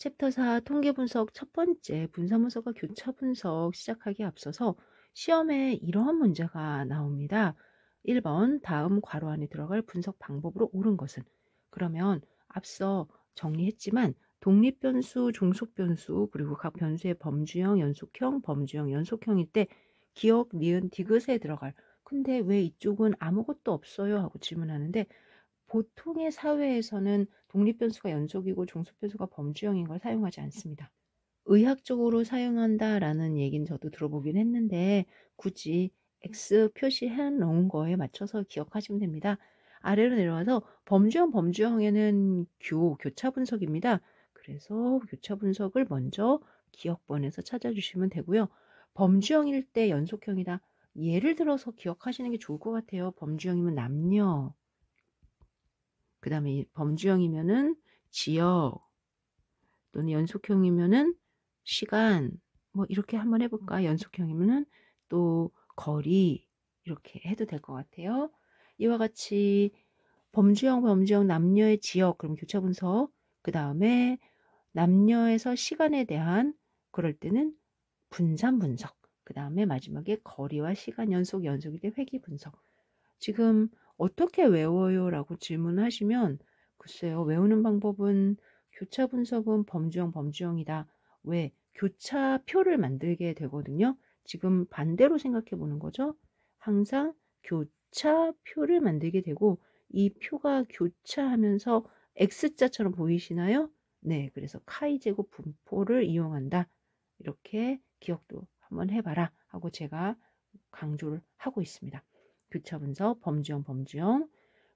챕터 4 통계 분석 첫 번째 분사 문서가 교차 분석 시작하기에 앞서서 시험에 이러한 문제가 나옵니다. 1번 다음 괄호 안에 들어갈 분석 방법으로 옳은 것은? 그러면 앞서 정리했지만 독립변수, 종속변수, 그리고 각 변수의 범주형, 연속형, 범주형, 연속형일 때 기억, 니은, 디귿에 들어갈, 근데 왜 이쪽은 아무것도 없어요? 하고 질문하는데, 보통의 사회에서는 독립변수가 연속이고 종속변수가 범주형인 걸 사용하지 않습니다. 의학적으로 사용한다라는 얘기는 저도 들어보긴 했는데 굳이 X 표시해 놓은 거에 맞춰서 기억하시면 됩니다. 아래로 내려와서 범주형에는 교차 분석입니다. 그래서 교차 분석을 먼저 기억본에서 찾아주시면 되고요. 범주형일 때 연속형이다. 예를 들어서 기억하시는 게 좋을 것 같아요. 범주형이면 남녀, 그 다음에 범주형이면은 지역, 또는 연속형이면은 시간, 뭐 이렇게 한번 해볼까? 연속형이면은 또 거리, 이렇게 해도 될 것 같아요. 이와 같이 범주형 남녀의 지역, 그럼 교차 분석, 그 다음에 남녀에서 시간에 대한, 그럴 때는 분산 분석, 그 다음에 마지막에 거리와 시간 연속일 때 회귀 분석. 지금 어떻게 외워요? 라고 질문하시면 글쎄요. 외우는 방법은 교차 분석은 범주형이다. 왜? 교차표를 만들게 되거든요. 지금 반대로 생각해 보는 거죠. 항상 교차표를 만들게 되고 이 표가 교차하면서 X자처럼 보이시나요? 네. 그래서 카이제곱 분포를 이용한다. 이렇게 기억도 한번 해봐라 하고 제가 강조를 하고 있습니다. 교차 분석, 범주형.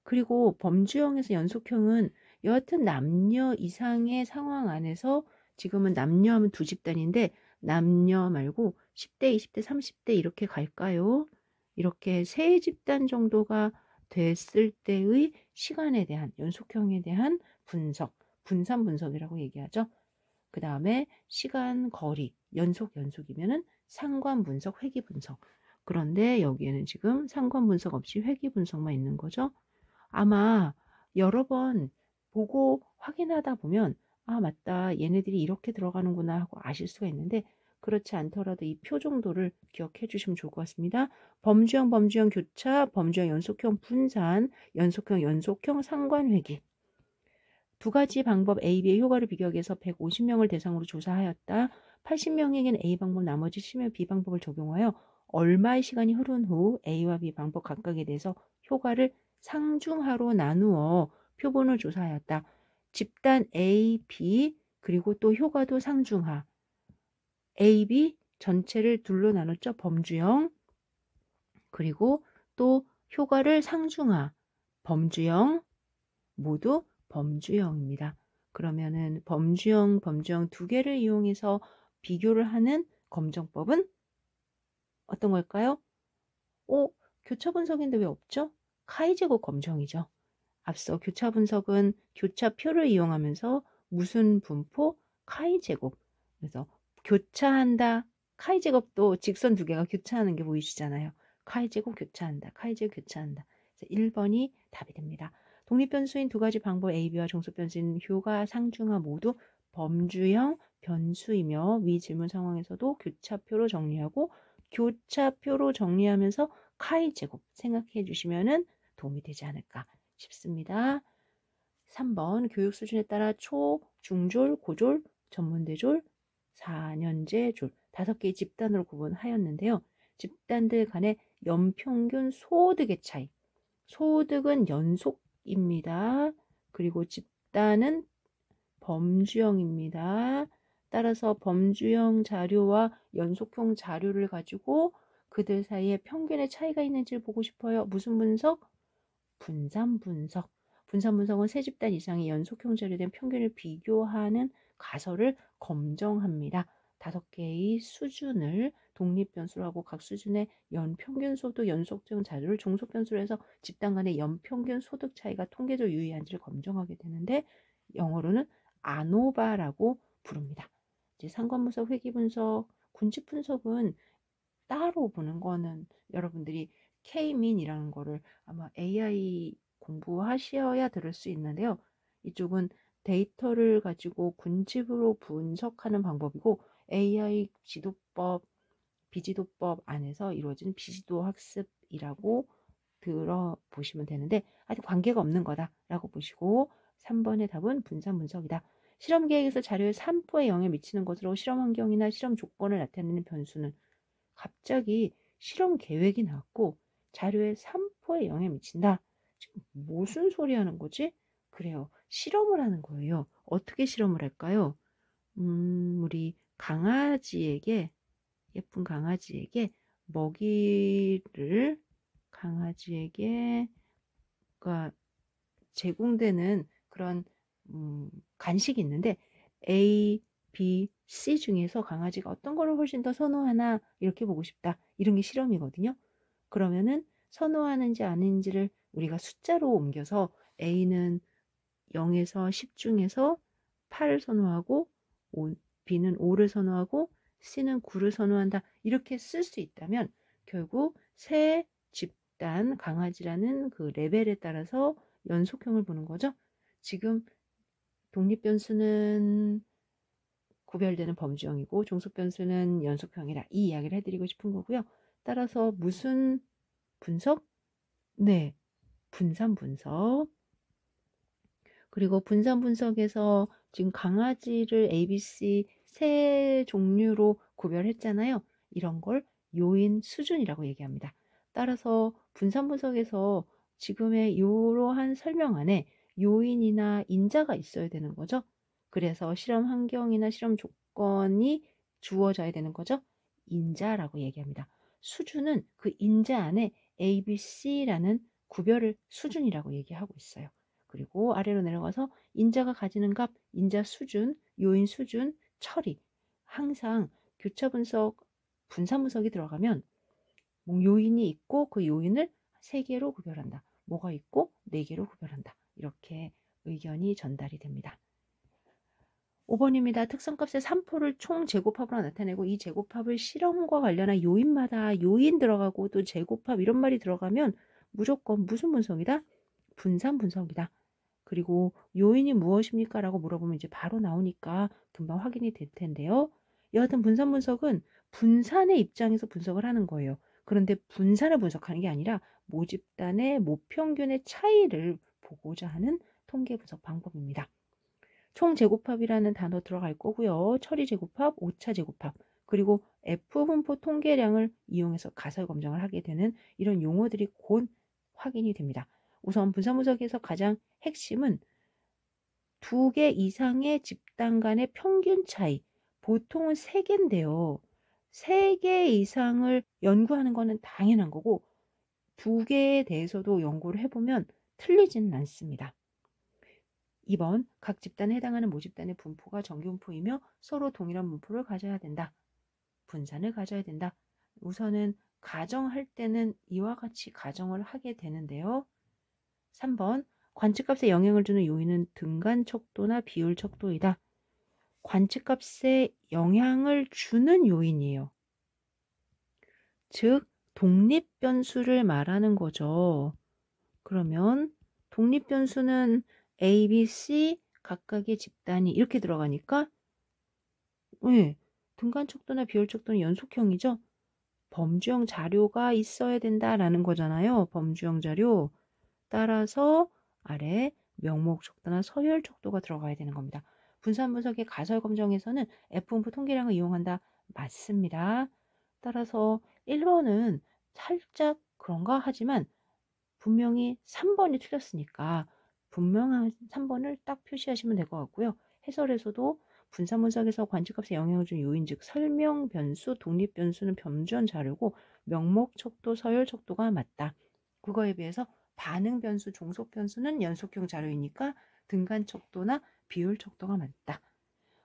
그리고 범주형에서 연속형은 여하튼 남녀 이상의 상황 안에서 지금은 남녀 하면 두 집단인데 남녀 말고 10대, 20대, 30대 이렇게 갈까요? 이렇게 세 집단 정도가 됐을 때의 시간에 대한 연속형에 대한 분석, 분산 분석이라고 얘기하죠. 그 다음에 시간, 거리, 연속이면은 상관 분석, 회귀 분석. 그런데 여기에는 지금 상관 분석 없이 회귀 분석만 있는 거죠. 아마 여러 번 보고 확인하다 보면 아 맞다 얘네들이 이렇게 들어가는구나 하고 아실 수가 있는데 그렇지 않더라도 이 표 정도를 기억해 주시면 좋을 것 같습니다. 범주형 교차, 범주형 연속형 분산, 연속형 상관회귀. 두 가지 방법 A, B의 효과를 비교하기 위해서 150명을 대상으로 조사하였다. 80명에게는 A 방법, 나머지 10명 B 방법을 적용하여 얼마의 시간이 흐른 후 A와 B 방법 각각에 대해서 효과를 상중하로 나누어 표본을 조사하였다. 집단 A, B 그리고 또 효과도 상중하. A, B 전체를 둘로 나눴죠. 범주형 그리고 또 효과를 상중하. 범주형 모두 범주형입니다. 그러면은 범주형 두 개를 이용해서 비교를 하는 검정법은 어떤 걸까요? 교차 분석인데 왜 없죠? 카이제곱 검정이죠. 앞서 교차 분석은 교차표를 이용하면서 무슨 분포? 카이제곱. 그래서 교차한다. 카이제곱도 직선 두 개가 교차하는 게 보이시잖아요. 카이제곱 교차한다. 카이제곱 교차한다. 그래서 1번이 답이 됩니다. 독립변수인 두 가지 방법 A, B와 종속변수인 효가, 상중하 모두 범주형 변수이며 위 질문 상황에서도 교차표로 정리하고 교차표로 정리하면서 카이제곱 생각해 주시면 도움이 되지 않을까 싶습니다. 3번 교육 수준에 따라 초, 중졸, 고졸, 전문대졸, 4년제 졸 5개의 집단으로 구분하였는데요. 집단들 간의 연평균 소득의 차이. 소득은 연속입니다. 그리고 집단은 범주형입니다. 따라서 범주형 자료와 연속형 자료를 가지고 그들 사이에 평균의 차이가 있는지를 보고 싶어요. 무슨 분석? 분산 분석. 분산 분석은 세 집단 이상의 연속형 자료에 대한 평균을 비교하는 가설을 검정합니다. 5개의 수준을 독립변수로 하고 각 수준의 연평균 소득 연속형 자료를 종속변수로 해서 집단 간의 연평균 소득 차이가 통계적 유의한지를 검정하게 되는데 영어로는 아노바라고 부릅니다. 이제 상관분석, 회귀분석, 군집분석은 따로 보는 거는 여러분들이 K민이라는 거를 아마 AI 공부하셔야 들을 수 있는데요. 이쪽은 데이터를 가지고 군집으로 분석하는 방법이고 AI 지도법, 비지도법 안에서 이루어지는 비지도 학습이라고 들어보시면 되는데 아직 관계가 없는 거다라고 보시고 3번의 답은 분산 분석이다. 실험 계획에서 자료의 산포에 영향을 미치는 것으로 실험 환경이나 실험 조건을 나타내는 변수는 갑자기 실험 계획이 나왔고 자료의 산포에 영향을 미친다. 지금 무슨 소리 하는 거지? 그래요. 실험을 하는 거예요. 어떻게 실험을 할까요? 우리 강아지에게 예쁜 강아지에게 먹이를 강아지에게 그러니까 제공되는 그런 간식이 있는데 A, B, C 중에서 강아지가 어떤 거를 훨씬 더 선호하나 이렇게 보고 싶다. 이런 게 실험이거든요. 그러면은 선호하는지 아닌지를 우리가 숫자로 옮겨서 A는 0에서 10 중에서 8을 선호하고 B는 5를 선호하고 C는 9를 선호한다. 이렇게 쓸 수 있다면 결국 새 집단 강아지라는 그 레벨에 따라서 연속형을 보는 거죠. 지금 독립변수는 구별되는 범주형이고 종속변수는 연속형이라 이 이야기를 해드리고 싶은 거고요. 따라서 무슨 분석? 네, 분산 분석. 그리고 분산 분석에서 지금 강아지를 ABC 세 종류로 구별했잖아요. 이런 걸 요인 수준이라고 얘기합니다. 따라서 분산 분석에서 지금의 이러한 설명 안에 요인이나 인자가 있어야 되는 거죠. 그래서 실험 환경이나 실험 조건이 주어져야 되는 거죠. 인자라고 얘기합니다. 수준은 그 인자 안에 ABC라는 구별을 수준이라고 얘기하고 있어요. 그리고 아래로 내려가서 인자가 가지는 값, 인자 수준, 요인 수준, 처리. 항상 교차 분석, 분산 분석이 들어가면 뭐 요인이 있고 그 요인을 3개로 구별한다. 뭐가 있고 4개로 구별한다. 이렇게 의견이 전달이 됩니다. 5번입니다. 특성값의 3포를 총 제곱합으로 나타내고 이 제곱합을 실험과 관련한 요인마다 요인 들어가고 또 제곱합 이런 말이 들어가면 무조건 무슨 분석이다? 분산 분석이다. 그리고 요인이 무엇입니까? 라고 물어보면 이제 바로 나오니까 금방 확인이 될 텐데요. 여하튼 분산 분석은 분산의 입장에서 분석을 하는 거예요. 그런데 분산을 분석하는 게 아니라 모집단의 모평균의 차이를 보고자 하는 통계 분석 방법입니다. 총 제곱합이라는 단어 들어갈 거고요. 처리 제곱합, 오차 제곱합, 그리고 F분포 통계량을 이용해서 가설 검정을 하게 되는 이런 용어들이 곧 확인이 됩니다. 우선 분산 분석에서 가장 핵심은 2개 이상의 집단 간의 평균 차이, 보통은 3개인데요. 3개 이상을 연구하는 거는 당연한 거고 2개에 대해서도 연구를 해보면 틀리지는 않습니다. 2번, 각 집단에 해당하는 모집단의 분포가 정규분포이며 서로 동일한 분포를 가져야 된다. 분산을 가져야 된다. 우선은 가정할 때는 이와 같이 가정을 하게 되는데요. 3번, 관측값에 영향을 주는 요인은 등간 척도나 비율 척도이다. 관측값에 영향을 주는 요인이에요. 즉, 독립변수를 말하는 거죠. 그러면 독립변수는 A, B, C 각각의 집단이 이렇게 들어가니까 네, 등간 척도나 비율 척도는 연속형이죠. 범주형 자료가 있어야 된다라는 거잖아요. 범주형 자료. 따라서 아래 명목 척도나 서열 척도가 들어가야 되는 겁니다. 분산 분석의 가설 검정에서는 F분포 통계량을 이용한다. 맞습니다. 따라서 1번은 살짝 그런가 하지만 분명히 3번이 틀렸으니까 분명한 3번을 딱 표시하시면 될 것 같고요. 해설에서도 분산 분석에서 관측값에 영향을 준 요인 즉 설명 변수, 독립 변수는 변주한 자료고 명목 척도, 서열 척도가 맞다. 그거에 비해서 반응 변수, 종속 변수는 연속형 자료이니까 등간 척도나 비율 척도가 맞다.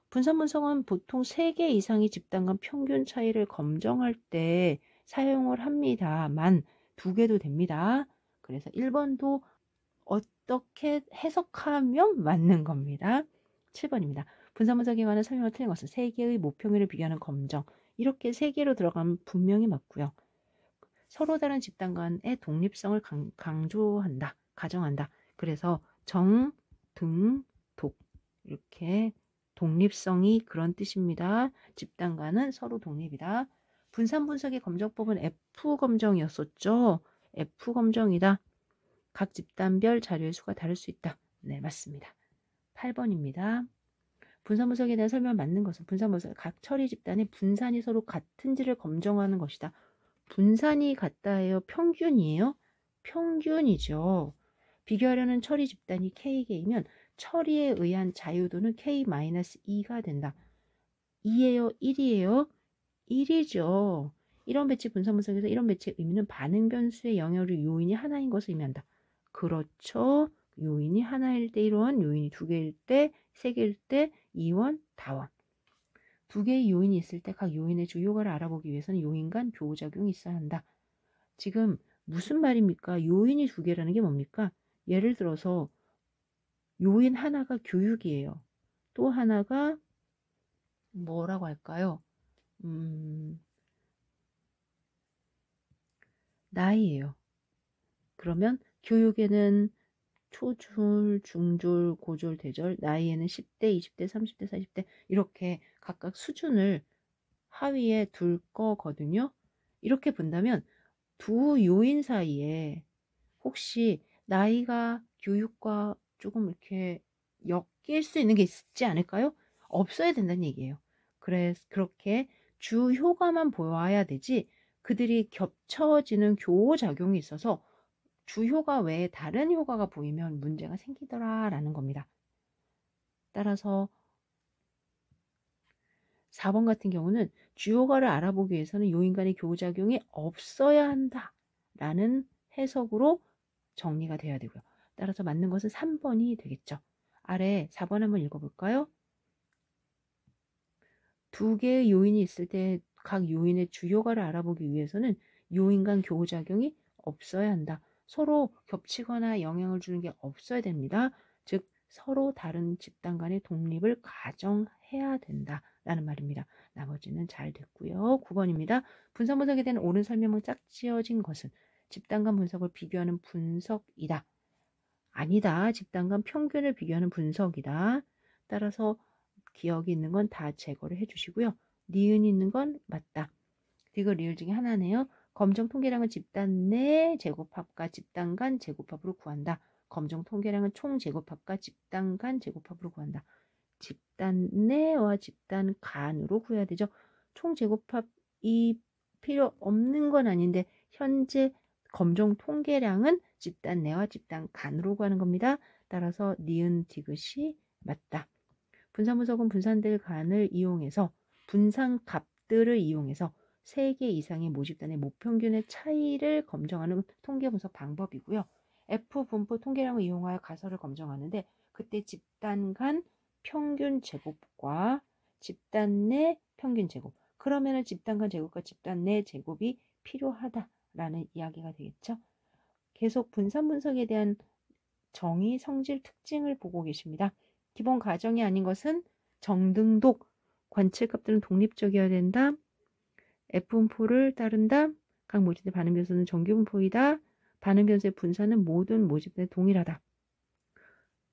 분산 분석은 보통 3개 이상의 집단 간 평균 차이를 검정할 때 사용을 합니다만 2개도 됩니다. 그래서 1번도 어떻게 해석하면 맞는 겁니다. 7번입니다. 분산 분석에 관한 설명을 틀린 것은 3개의 모평률을 비교하는 검정. 이렇게 3개로 들어가면 분명히 맞고요. 서로 다른 집단 간의 독립성을 강조한다. 가정한다. 그래서 정, 등, 독 이렇게 독립성이 그런 뜻입니다. 집단과는 서로 독립이다. 분산 분석의 검정법은 F 검정이었었죠. F 검정이다. 각 집단별 자료의 수가 다를 수 있다. 네, 맞습니다. 8번입니다. 분산 분석에 대한 설명 맞는 것은 분산 분석 각 처리 집단의 분산이 서로 같은지를 검증하는 것이다. 분산이 같다예요? 평균이에요? 평균이죠. 비교하려는 처리 집단이 K개이면 처리에 의한 자유도는 K-2가 된다. 2예요? 1이에요? 1이죠. 이런 배치 분산 분석에서 이런 배치의 의미는 반응 변수의 영향으로 요인이 하나인 것을 의미한다. 그렇죠. 요인이 하나일 때 1원, 요인이 2개일 때, 3개일 때 2원, 다원. 2개의 요인이 있을 때 각 요인의 주요가를 알아보기 위해서는 요인 간 교호작용이 있어야 한다. 지금 무슨 말입니까? 요인이 2개라는 게 뭡니까? 예를 들어서 요인 하나가 교육이에요. 또 하나가 뭐라고 할까요? 나이예요. 그러면 교육에는 초졸, 중졸, 고졸, 대졸, 나이에는 10대, 20대, 30대, 40대 이렇게 각각 수준을 하위에 둘 거거든요. 이렇게 본다면 두 요인 사이에 혹시 나이가 교육과 조금 이렇게 엮일 수 있는 게 있지 않을까요? 없어야 된다는 얘기예요. 그렇게 주 효과만 보아야 되지 그들이 겹쳐지는 교호작용이 있어서 주 효과 외에 다른 효과가 보이면 문제가 생기더라라는 겁니다. 따라서 4번 같은 경우는 주효과를 알아보기 위해서는 요인 간의 교호작용이 없어야 한다라는 해석으로 정리가 돼야 되고요. 따라서 맞는 것은 3번이 되겠죠. 아래 4번 한번 읽어볼까요? 2개의 요인이 있을 때 각 요인의 주효과를 알아보기 위해서는 요인 간 교호작용이 없어야 한다. 서로 겹치거나 영향을 주는 게 없어야 됩니다. 즉 서로 다른 집단 간의 독립을 가정해야 된다라는 말입니다. 나머지는 잘 됐고요. 9번입니다. 분산 분석에 대한 옳은 설명은 짝지어진 것은 집단 간 분석을 비교하는 분석이다. 아니다. 집단 간 평균을 비교하는 분석이다. 따라서 기억이 있는 건 다 제거를 해주시고요. 니은이 있는 건 맞다. 디귿 리을 중에 하나네요. 검정 통계량은 집단 내 제곱합과 집단 간 제곱합으로 구한다. 검정 통계량은 총 제곱합과 집단 간 제곱합으로 구한다. 집단 내와 집단 간으로 구해야 되죠. 총 제곱합이 필요 없는 건 아닌데 현재 검정 통계량은 집단 내와 집단 간으로 구하는 겁니다. 따라서 니은 디귿이 맞다. 분산 분석은 분산될 간을 이용해서 분산 값들을 이용해서 3개 이상의 모집단의 모평균의 차이를 검정하는 통계 분석 방법이고요. F 분포 통계량을 이용하여 가설을 검정하는데 그때 집단 간 평균 제곱과 집단 내 평균 제곱 그러면은 집단 간 제곱과 집단 내 제곱이 필요하다라는 이야기가 되겠죠. 계속 분산 분석에 대한 정의, 성질, 특징을 보고 계십니다. 기본 가정이 아닌 것은 정등독, 관측값들은 독립적이어야 된다. F분포를 따른다. 각 모집대 반응 변수는 정규분포이다. 반응 변수의 분산은 모든 모집대에 동일하다.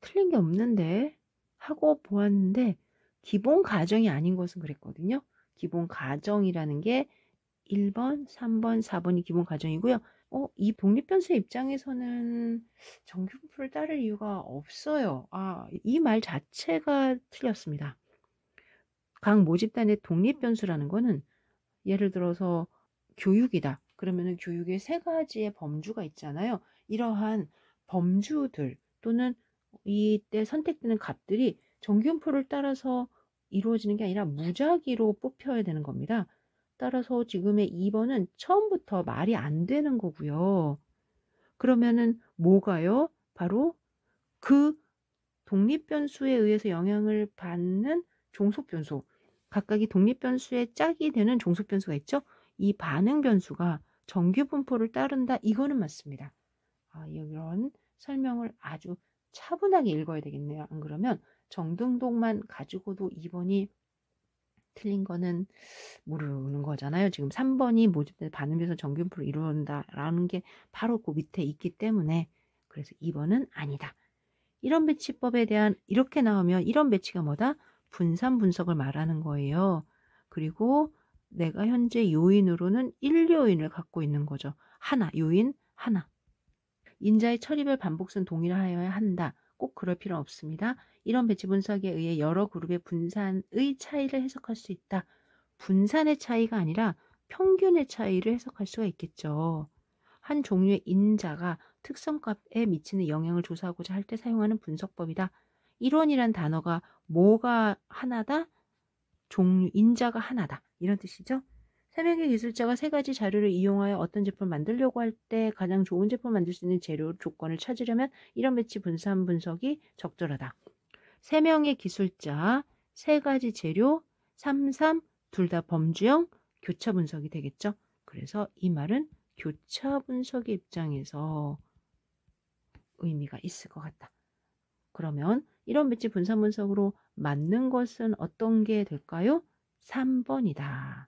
틀린 게 없는데 하고 보았는데 기본 가정이 아닌 것은 그랬거든요. 기본 가정이라는 게 1번, 3번, 4번이 기본 가정이고요. 이 독립변수의 입장에서는 정규분포를 따를 이유가 없어요. 이 말 자체가 틀렸습니다. 각 모집단의 독립변수라는 거는 예를 들어서 교육이다. 그러면은 교육에 3가지의 범주가 있잖아요. 이러한 범주들 또는 이때 선택되는 값들이 정규분포를 따라서 이루어지는 게 아니라 무작위로 뽑혀야 되는 겁니다. 따라서 지금의 2번은 처음부터 말이 안 되는 거고요. 그러면은 뭐가요? 바로 그 독립변수에 의해서 영향을 받는 종속변수. 각각이 독립변수의 짝이 되는 종속변수가 있죠? 이 반응변수가 정규분포를 따른다. 이거는 맞습니다. 이런 설명을 아주 차분하게 읽어야 되겠네요. 안 그러면 정등독만 가지고도 2번이 틀린 거는 모르는 거잖아요. 지금 3번이 모집된 반응변수 정규분포를 이루는다라는 게 바로 그 밑에 있기 때문에 그래서 2번은 아니다. 이런 배치법에 대한 이렇게 나오면 이런 배치가 뭐다? 분산 분석을 말하는 거예요. 그리고 내가 현재 요인으로는 1요인을 갖고 있는 거죠. 하나, 요인 하나. 인자의 처리별 반복수는 동일하여야 한다. 꼭 그럴 필요는 없습니다. 이런 배치 분석에 의해 여러 그룹의 분산의 차이를 해석할 수 있다. 분산의 차이가 아니라 평균의 차이를 해석할 수가 있겠죠. 한 종류의 인자가 특성값에 미치는 영향을 조사하고자 할 때 사용하는 분석법이다. 이론이란 단어가 뭐가 하나다? 종류, 인자가 하나다. 이런 뜻이죠. 세 명의 기술자가 세 가지 자료를 이용하여 어떤 제품을 만들려고 할 때 가장 좋은 제품을 만들 수 있는 재료 조건을 찾으려면 이런 배치 분산 분석이 적절하다. 세 명의 기술자, 세 가지 재료, 3, 3, 둘 다 범주형, 교차 분석이 되겠죠. 그래서 이 말은 교차 분석의 입장에서 의미가 있을 것 같다. 그러면 이런 배치 분산 분석으로 맞는 것은 어떤 게 될까요? 3번이다.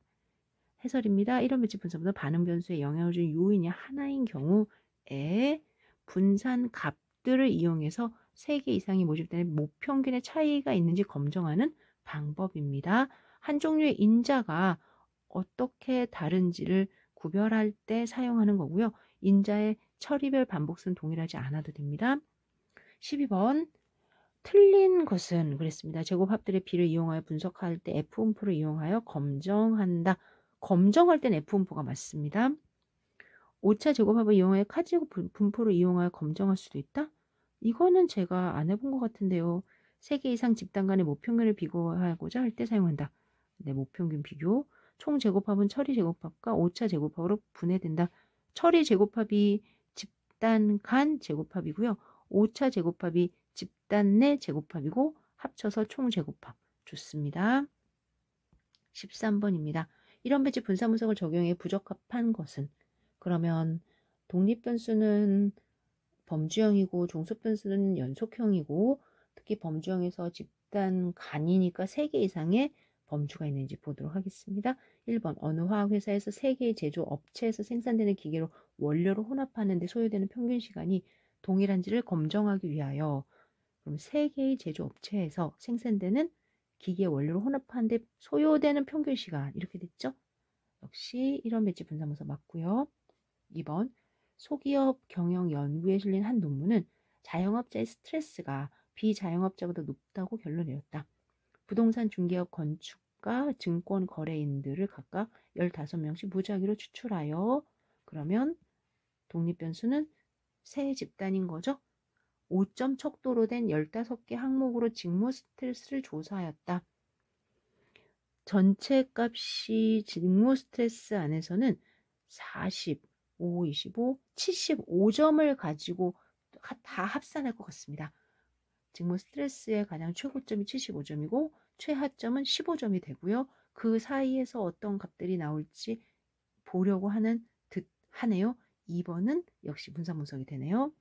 해설입니다. 이런 배치 분석은 반응 변수에 영향을 주는 요인이 하나인 경우에 분산 값들을 이용해서 3개 이상이 모집되는 모평균의 차이가 있는지 검증하는 방법입니다. 한 종류의 인자가 어떻게 다른지를 구별할 때 사용하는 거고요. 인자의 처리별 반복수는 동일하지 않아도 됩니다. 12번 틀린 것은 그랬습니다. 제곱합들의 비를 이용하여 분석할 때 F분포를 이용하여 검정한다. 검정할 땐 F분포가 맞습니다. 오차 제곱합을 이용하여 카제곱 분포를 이용하여 검정할 수도 있다? 이거는 제가 안 해본 것 같은데요. 3개 이상 집단 간의 모평균을 비교하고자 할 때 사용한다. 네, 모평균 비교. 총 제곱합은 처리 제곱합과 오차 제곱합으로 분해된다. 처리 제곱합이 집단 간 제곱합이고요. 오차 제곱합이 집단 내 제곱합이고 합쳐서 총 제곱합. 좋습니다. 13번입니다. 이런 배치 분산 분석을 적용해 부적합한 것은 그러면 독립변수는 범주형이고 종속변수는 연속형이고 특히 범주형에서 집단 간이니까 3개 이상의 범주가 있는지 보도록 하겠습니다. 1번 어느 화학회사에서 3개의 제조 업체에서 생산되는 기계로 원료를 혼합하는 데 소요되는 평균 시간이 동일한지를 검증하기 위하여 그럼 3개의 제조 업체에서 생산되는 기계 원료를 혼합하는 데 소요되는 평균 시간 이렇게 됐죠? 역시 이런 배치 분산분석 맞고요. 2번 소기업 경영 연구에 실린 한 논문은 자영업자의 스트레스가 비자영업자보다 높다고 결론 내렸다. 부동산 중개업 건축가 증권 거래인들을 각각 15명씩 무작위로 추출하여 그러면 독립변수는 세 집단인 거죠. 5점 척도로 된 15개 항목으로 직무 스트레스를 조사하였다. 전체 값이 직무 스트레스 안에서는 40, 5, 25, 75점을 가지고 다 합산할 것 같습니다. 직무 스트레스의 가장 최고점이 75점이고 최하점은 15점이 되고요. 그 사이에서 어떤 값들이 나올지 보려고 하는 듯 하네요. 2번은 역시 분산분석이 되네요.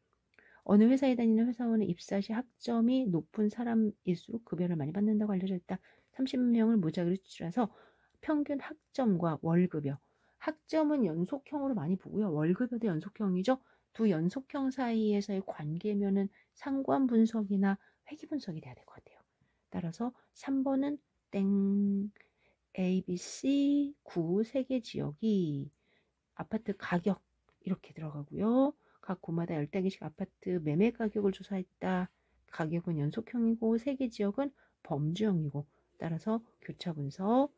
어느 회사에 다니는 회사원은 입사 시 학점이 높은 사람일수록 급여를 많이 받는다고 알려져 있다. 30명을 무작위로 추출해서 평균 학점과 월급여. 학점은 연속형으로 많이 보고요. 월급여도 연속형이죠. 두 연속형 사이에서의 관계면은 상관 분석이나 회귀 분석이 돼야 될 것 같아요. 따라서 3번은 땡. A, B, C 9 3개 지역이 아파트 가격 이렇게 들어가고요. 각 구마다 10개씩 아파트 매매 가격을 조사했다. 가격은 연속형이고 3개 지역은 범주형이고 따라서 교차 분석,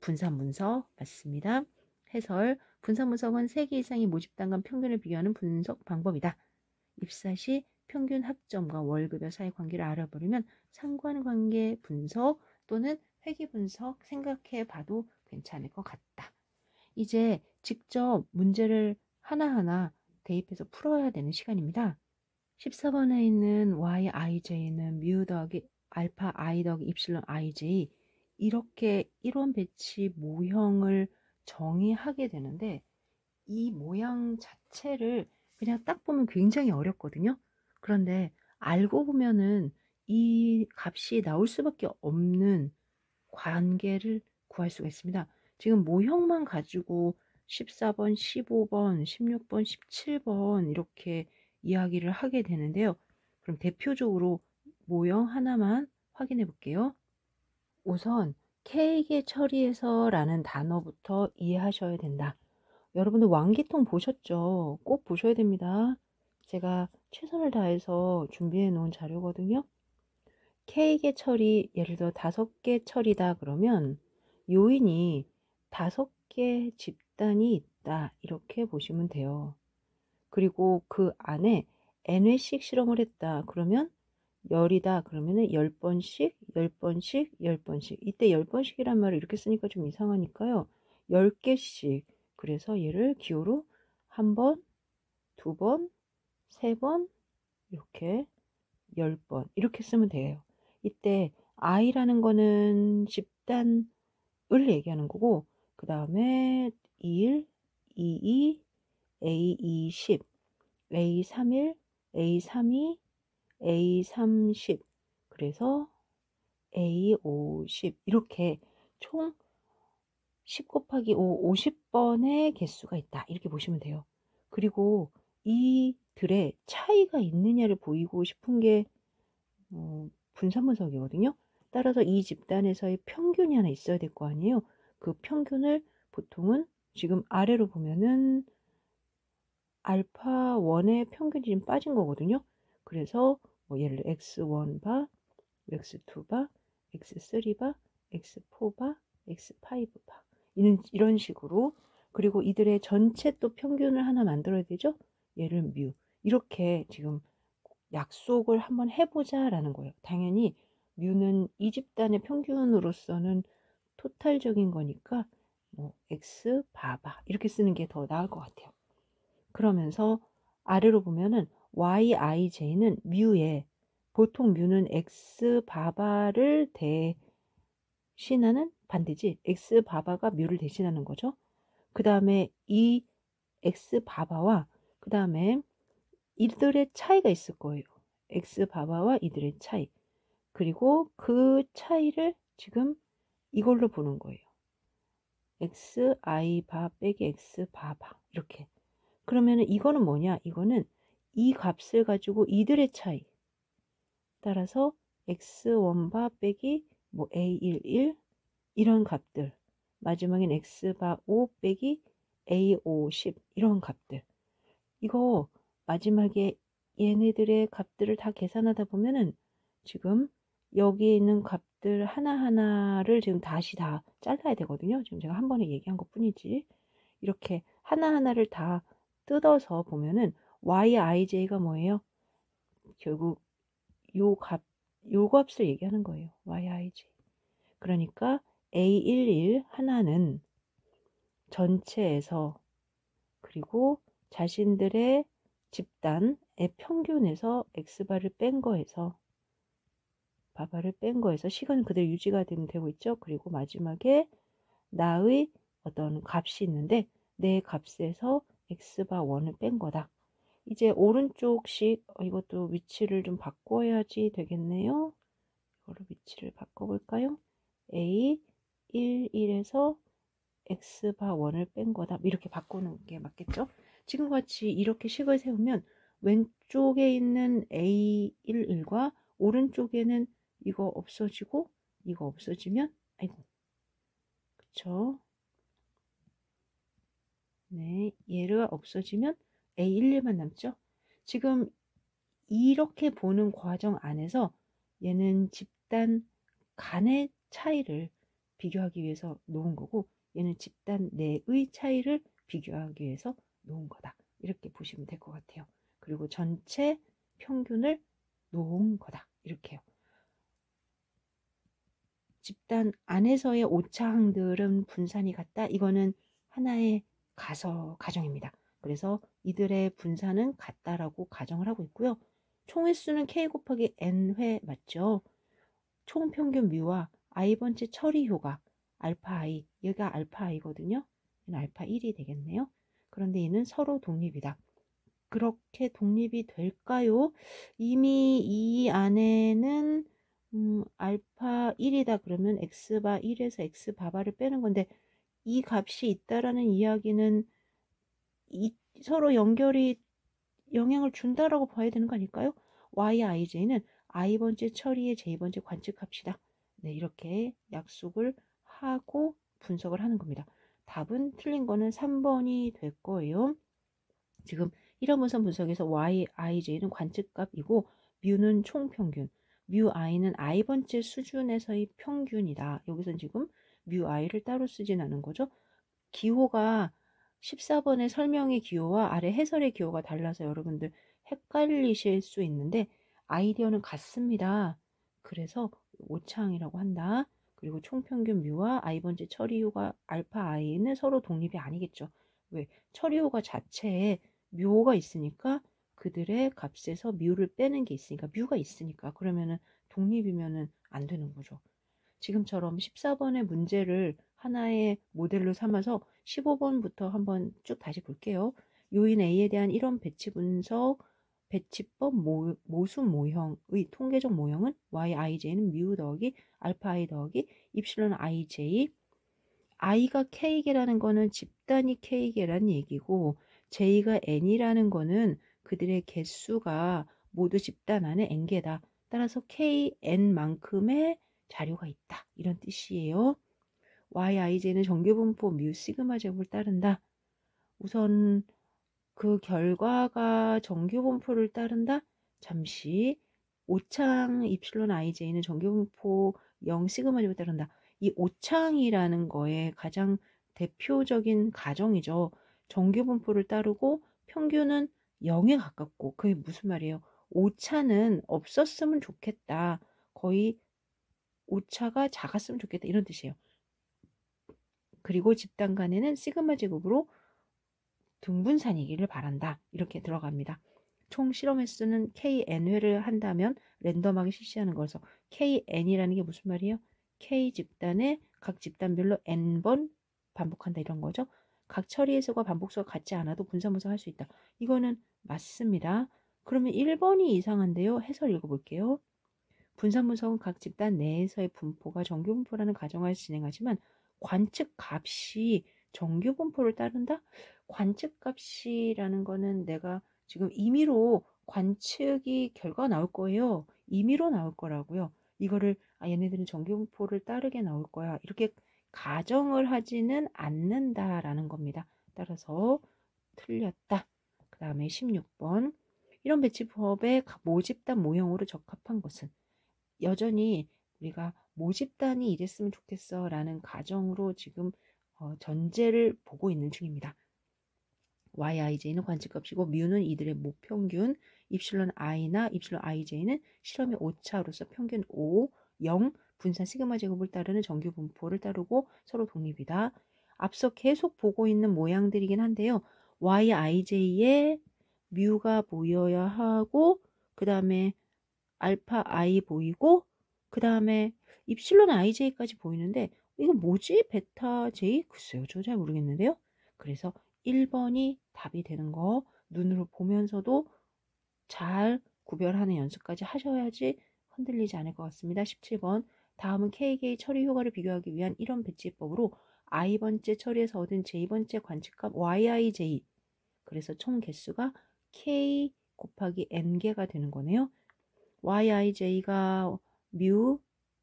분산 분석 맞습니다. 해설, 분산 분석은 3개 이상의 모집단 간 평균을 비교하는 분석 방법이다. 입사 시 평균 학점과 월급의 사이 관계를 알아보려면 상관관계 분석 또는 회귀 분석 생각해 봐도 괜찮을 것 같다. 이제 직접 문제를 하나하나 대입해서 풀어야 되는 시간입니다. 14번에 있는 yij는 mu 더하기 알파 i 더하기 입실론 ij 이렇게 이론 배치 모형을 정의하게 되는데 이 모양 자체를 그냥 딱 보면 굉장히 어렵거든요. 그런데 알고 보면은 이 값이 나올 수밖에 없는 관계를 구할 수가 있습니다. 지금 모형만 가지고 14번, 15번, 16번, 17번 이렇게 이야기를 하게 되는데요. 그럼 대표적으로 모형 하나만 확인해 볼게요. 우선 케이크 처리해서 라는 단어부터 이해하셔야 된다. 여러분들 왕기통 보셨죠? 꼭 보셔야 됩니다. 제가 최선을 다해서 준비해 놓은 자료거든요. 케이크 처리, 예를 들어 5개 처리다 그러면 요인이 5개 집단이 있다 이렇게 보시면 돼요. 그리고 그 안에 n회씩 실험을 했다 그러면 10이다 그러면은 10번씩 10번씩 10번씩, 이때 10번씩이란 말을 이렇게 쓰니까 좀 이상하니까요, 10개씩, 그래서 얘를 기호로 1번, 2번, 3번, 이렇게 10번 이렇게 쓰면 돼요. 이때 I라는 거는 집단을 얘기하는 거고, 그 다음에 21, 22, A20, A31, A32, A30, 그래서 A50, 이렇게 총 10 곱하기 5, 50번의 개수가 있다 이렇게 보시면 돼요. 그리고 이들의 차이가 있느냐를 보이고 싶은 게 분산분석이거든요. 따라서 이 집단에서의 평균이 하나 있어야 될 거 아니에요. 그 평균을 보통은 지금 아래로 보면은 알파 1의 평균이 좀 빠진 거거든요. 그래서 뭐 예를 들어 x1바, x2바, x3바, x4바, x5바 이런 식으로, 그리고 이들의 전체 또 평균을 하나 만들어야 되죠. 얘를 뮤, 이렇게 지금 약속을 한번 해보자 라는 거예요. 당연히 뮤는 이 집단의 평균으로서는 토탈적인 거니까 뭐 x 바바 이렇게 쓰는 게 더 나을 것 같아요. 그러면서 아래로 보면은 yij는 뮤에, 보통 뮤는 x 바바를 대신하는, 반대지, x 바바가 뮤를 대신하는 거죠. 그 다음에 이 x 바바와 그 다음에 이들의 차이가 있을 거예요. x 바바와 이들의 차이, 그리고 그 차이를 지금 이걸로 보는 거예요. x i 바 빼기 x 바바 이렇게. 그러면은 이거는 뭐냐? 이거는 이 값을 가지고 이들의 차이. 따라서 x1바 빼기 뭐 a11 이런 값들. 마지막엔 x바 5 빼기 a50 이런 값들. 이거 마지막에 얘네들의 값들을 다 계산하다 보면은 지금 여기에 있는 값들 하나하나를 지금 다시 다 잘라야 되거든요. 지금 제가 한 번에 얘기한 것 뿐이지. 이렇게 하나하나를 다 뜯어서 보면은 yij가 뭐예요? 결국 요 값을 얘기하는 거예요. yij. 그러니까 a11 하나는 전체에서, 그리고 자신들의 집단의 평균에서 x바를 뺀 거에서, 바바를 뺀 거에서 식은 그대로 유지가 되고 있죠. 그리고 마지막에 나의 어떤 값이 있는데 내 값에서 x바 1을 뺀 거다. 이제 오른쪽식 이것도 위치를 좀 바꿔야지 되겠네요. 이거를 위치를 바꿔볼까요? a 11에서 x바 1을 뺀 거다. 이렇게 바꾸는 게 맞겠죠? 지금과 같이 이렇게 식을 세우면 왼쪽에 있는 a11과 오른쪽에는 이거 없어지고 이거 없어지면, 아이고, 그쵸? 네, 얘가 없어지면 A11만 남죠? 지금 이렇게 보는 과정 안에서 얘는 집단 간의 차이를 비교하기 위해서 놓은 거고, 얘는 집단 내의 차이를 비교하기 위해서 놓은 거다. 이렇게 보시면 될 것 같아요. 그리고 전체 평균을 놓은 거다. 이렇게요. 집단 안에서의 오차항들은 분산이 같다. 이거는 하나의 가정입니다. 그래서 이들의 분산은 같다라고 가정을 하고 있고요. 총횟수는 k 곱하기 n회 맞죠? 총평균 뮤와 i번째 처리효가 알파 i, 얘가 알파 i거든요. 얘는 알파 1이 되겠네요. 그런데 얘는 서로 독립이다. 그렇게 독립이 될까요? 이미 이 안에는 알파 1이다 그러면 x바 1에서 x바바를 빼는 건데, 이 값이 있다라는 이야기는 서로 연결이 영향을 준다라고 봐야 되는 거 아닐까요? yij는 i번째 처리의 j번째 관측합시다. 네, 이렇게 약속을 하고 분석을 하는 겁니다. 답은 틀린 거는 3번이 될 거예요. 지금 1원 분선 분석에서 yij는 관측값이고 뮤는 총평균, 뮤i는 i번째 수준에서의 평균이다. 여기서 지금 뮤i를 따로 쓰진 않은 거죠. 기호가 14번의 설명의 기호와 아래 해설의 기호가 달라서 여러분들 헷갈리실 수 있는데 아이디어는 같습니다. 그래서 오차항이라고 한다. 그리고 총평균 뮤와 i번째 처리효가 알파 i는 서로 독립이 아니겠죠. 왜? 처리효가 자체에 뮤가 있으니까 그들의 값에서 뮤를 빼는 게 있으니까 뮤가 있으니까 그러면은 독립이면은 안 되는 거죠. 지금처럼 14번의 문제를 하나의 모델로 삼아서 15번부터 한번 쭉 다시 볼게요. 요인 A에 대한 1원 배치 분석, 배치법 모수 모형의 통계적 모형은 yij는 뮤 더하기 알파 i 더하기 입실론 ij. i가 k개라는 거는 집단이 k개란 얘기고 j가 n이라는 거는 그들의 개수가 모두 집단 안에 n개다. 따라서 kn만큼의 자료가 있다. 이런 뜻이에요. yij는 정규분포 뮤 시그마 제곱을 따른다. 우선 그 결과가 정규분포를 따른다? 잠시 오창 입실론 ij는 정규분포 0 시그마 제곱을 따른다. 이 오창이라는 거에 가장 대표적인 가정이죠. 정규분포를 따르고 평균은 0에 가깝고 그게 무슨 말이에요? 오차는 없었으면 좋겠다. 거의 오차가 작았으면 좋겠다. 이런 뜻이에요. 그리고 집단 간에는 시그마 제곱으로 등분산이기를 바란다. 이렇게 들어갑니다. 총 실험 횟수는 KN회를 한다면 랜덤하게 실시하는 거라서 KN이라는 게 무슨 말이에요? K 집단에 각 집단별로 N번 반복한다 이런 거죠. 각 처리의 수가 반복수가 같지 않아도 분산분석할 수 있다. 이거는 맞습니다. 그러면 1번이 이상한데요. 해설 읽어볼게요. 분산분석은 각 집단 내에서의 분포가 정규분포라는 가정하에서 진행하지만 관측값이 정규분포를 따른다? 관측값이라는 거는 내가 지금 임의로 관측이 결과가 나올 거예요. 임의로 나올 거라고요. 이거를 얘네들은 정규분포를 따르게 나올 거야. 이렇게 가정을 하지는 않는다라는 겁니다. 따라서 틀렸다. 그 다음에 16번. 이런 배치법의 모집단 모형으로 적합한 것은 여전히 우리가 모집단이 이랬으면 좋겠어 라는 가정으로 지금 전제를 보고 있는 중입니다. yij는 관측값이고 뮤는 이들의 모평균, 입실론 i나 입실론 ij는 실험의 오차로서 평균 5, 0, 분산 시그마 제곱을 따르는 정규 분포를 따르고 서로 독립이다. 앞서 계속 보고 있는 모양들이긴 한데요. yij에 뮤가 보여야 하고 그 다음에 알파 i 보이고 그 다음에 입실론 ij까지 보이는데 이거 뭐지? 베타 j? 글쎄요. 저 잘 모르겠는데요. 그래서 1번이 답이 되는 거 눈으로 보면서도 잘 구별하는 연습까지 하셔야지 흔들리지 않을 것 같습니다. 17번 다음은 KK 처리 효과를 비교하기 위한 1원 배치법으로 i번째 처리에서 얻은 j번째 관측값 yij 그래서 총 개수가 k 곱하기 n개가 되는 거네요. yij가 뮤,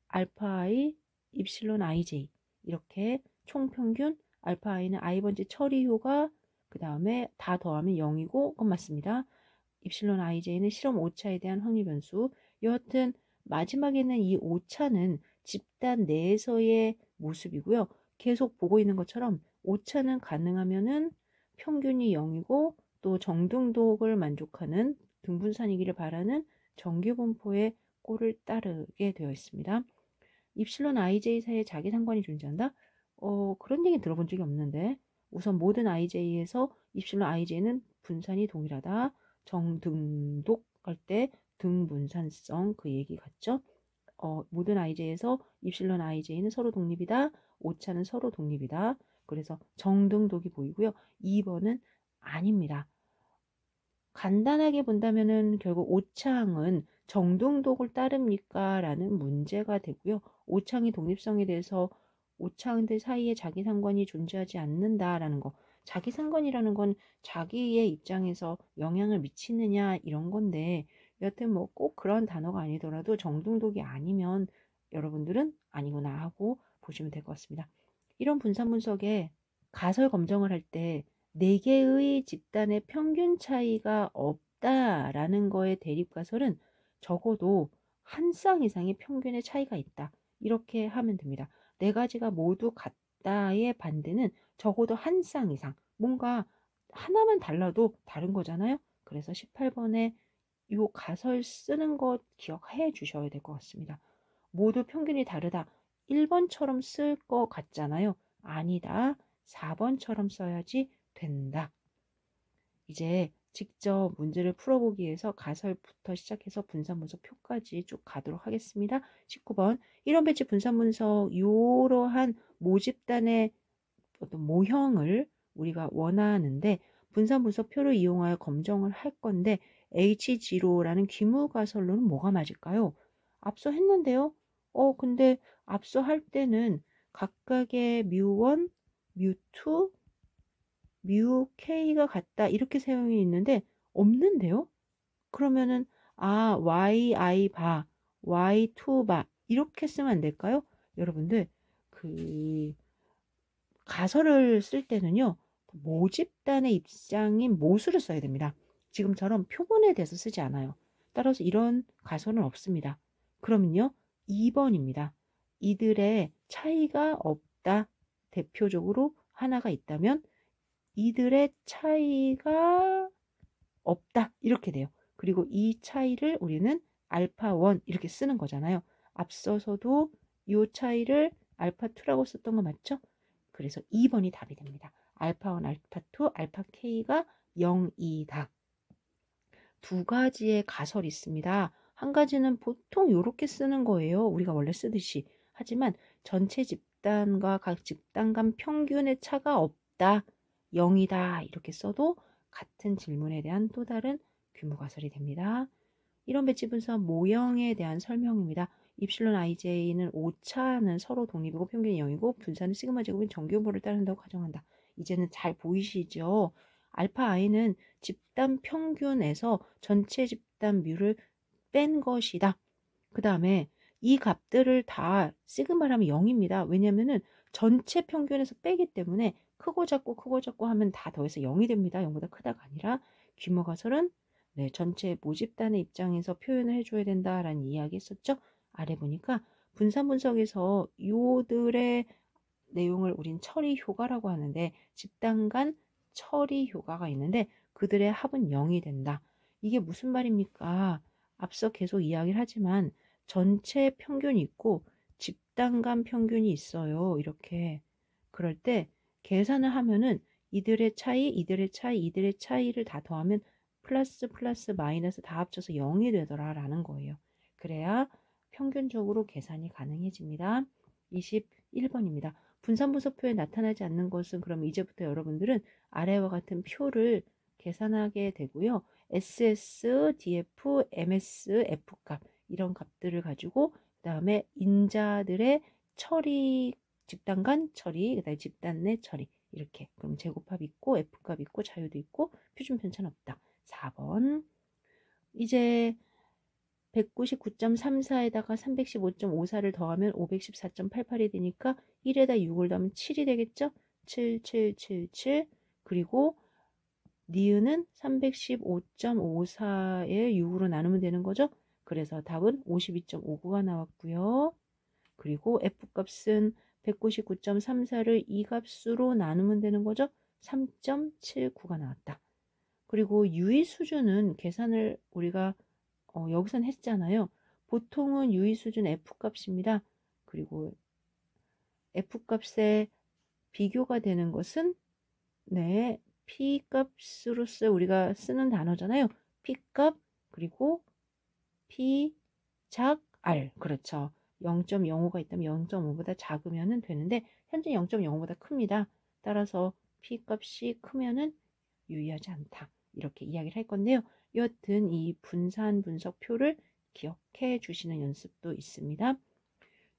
알파 i, 입실론 ij 이렇게 총평균 알파 i는 i번째 처리효가 그 다음에 다 더하면 0이고 그건 맞습니다. 입실론 ij는 실험 오차에 대한 확률 변수 여하튼 마지막에는 이 오차는 집단 내에서의 모습이고요. 계속 보고 있는 것처럼 오차는 가능하면은 평균이 0이고 또 정등독을 만족하는 등분산이기를 바라는 정규분포의 꼴을 따르게 되어 있습니다. 입실론 ij 사이에 자기 상관이 존재한다? 그런 얘기 들어본 적이 없는데 우선 모든 ij에서 입실론 ij는 분산이 동일하다. 정등독 할 때 등분산성 그 얘기 같죠? 모든 ij에서 입실론 ij는 서로 독립이다. 오차는 서로 독립이다. 그래서 정등독이 보이고요. 2번은 아닙니다. 간단하게 본다면은 결국 오차항은 정등독을 따릅니까? 라는 문제가 되고요. 오차항의 독립성에 대해서 오차항들 사이에 자기 상관이 존재하지 않는다라는 거. 자기 상관이라는 건 자기의 입장에서 영향을 미치느냐 이런 건데 여튼 뭐 꼭 그런 단어가 아니더라도 정중독이 아니면 여러분들은 아니구나 하고 보시면 될 것 같습니다. 이런 분산 분석에 가설 검정을 할 때 4개의 집단의 평균 차이가 없다라는 거에 대립 가설은 적어도 한 쌍 이상의 평균의 차이가 있다. 이렇게 하면 됩니다. 4가지가 모두 같다의 반대는 적어도 한 쌍 이상. 뭔가 하나만 달라도 다른 거잖아요. 그래서 18번에 이 가설 쓰는 것 기억해 주셔야 될 것 같습니다. 모두 평균이 다르다. 1번처럼 쓸 것 같잖아요. 아니다. 4번처럼 써야지 된다. 이제 직접 문제를 풀어보기 위해서 가설부터 시작해서 분산분석 표까지 쭉 가도록 하겠습니다. 19번 1원 배치 분산분석 이러한 모집단의 어떤 모형을 우리가 원하는데 분산분석 표를 이용하여 검정을 할 건데 H0라는 귀무가설로는 뭐가 맞을까요? 앞서 했는데요. 근데 앞서 할 때는 각각의 뮤1, 뮤2, 뮤k가 같다 이렇게 사용이 있는데 없는데요? 그러면은 yi 바, y2 바 이렇게 쓰면 안 될까요? 여러분들 그 가설을 쓸 때는요. 모집단의 입장인 모수를 써야 됩니다. 지금처럼 표본에 대해서 쓰지 않아요. 따라서 이런 가설은 없습니다. 그러면요. 2번입니다. 이들의 차이가 없다. 대표적으로 하나가 있다면 이들의 차이가 없다. 이렇게 돼요. 그리고 이 차이를 우리는 알파1 이렇게 쓰는 거잖아요. 앞서서도 이 차이를 알파2라고 썼던 거 맞죠? 그래서 2번이 답이 됩니다. 알파1, 알파2, 알파-k가 0이다. 두 가지의 가설이 있습니다. 한 가지는 보통 이렇게 쓰는 거예요. 우리가 원래 쓰듯이. 하지만 전체 집단과 각 집단 간 평균의 차가 없다. 0이다. 이렇게 써도 같은 질문에 대한 또 다른 규모가설이 됩니다. 이런 배치 분석 모형에 대한 설명입니다. 입실론 ij는 오차는 서로 독립이고 평균이 0이고 분산은 시그마 제곱인 정규분모를 따른다고 가정한다. 이제는 잘 보이시죠? 알파 i는 집단 평균에서 전체 집단 뮤를 뺀 것이다. 그 다음에 이 값들을 다 시그마라면 0입니다. 왜냐면은 전체 평균에서 빼기 때문에 크고 작고 하면 다 더해서 0이 됩니다. 0보다 크다가 아니라 규모가설은 네, 전체 모집단의 입장에서 표현을 해줘야 된다라는 이야기 했었죠. 아래 보니까 분산 분석에서 요들의 내용을 우린 처리 효과라고 하는데 집단 간 처리 효과가 있는데 그들의 합은 0이 된다. 이게 무슨 말입니까? 앞서 계속 이야기를 하지만 전체 평균이 있고 집단 간 평균이 있어요. 이렇게. 그럴 때 계산을 하면은 이들의 차이, 이들의 차이, 이들의 차이를 다 더하면 플러스 플러스 마이너스 다 합쳐서 0이 되더라라는 거예요. 그래야 평균적으로 계산이 가능해집니다. 21번입니다. 분산분석표에 나타나지 않는 것은 그럼 이제부터 여러분들은 아래와 같은 표를 계산하게 되고요. SS, DF, MS, F값 이런 값들을 가지고 그 다음에 인자들의 처리, 집단 간 처리, 그 다음에 집단 내 처리 이렇게 그럼 제곱합 있고 F값 있고 자유도 있고 표준 편차는 없다. 4번 이제 199.34에다가 315.54를 더하면 514.88이 되니까 1에다 6을 더하면 7이 되겠죠? 7777 그리고 니은은 315.54에 6으로 나누면 되는 거죠? 그래서 답은 52.59가 나왔고요. 그리고 F값은 199.34를 이 값으로 나누면 되는 거죠? 3.79가 나왔다. 그리고 유의 수준은 계산을 우리가 여기선 했잖아요. 보통은 유의 수준 F값입니다. 그리고 F값에 비교가 되는 것은 네, P값으로서 우리가 쓰는 단어잖아요. P값 그리고 P 작 R 그렇죠. 0.05가 있다면 0.5보다 작으면 되는데 현재 0.05보다 큽니다. 따라서 P값이 크면은 유의하지 않다. 이렇게 이야기를 할 건데요. 여튼 이 분산 분석표를 기억해 주시는 연습도 있습니다.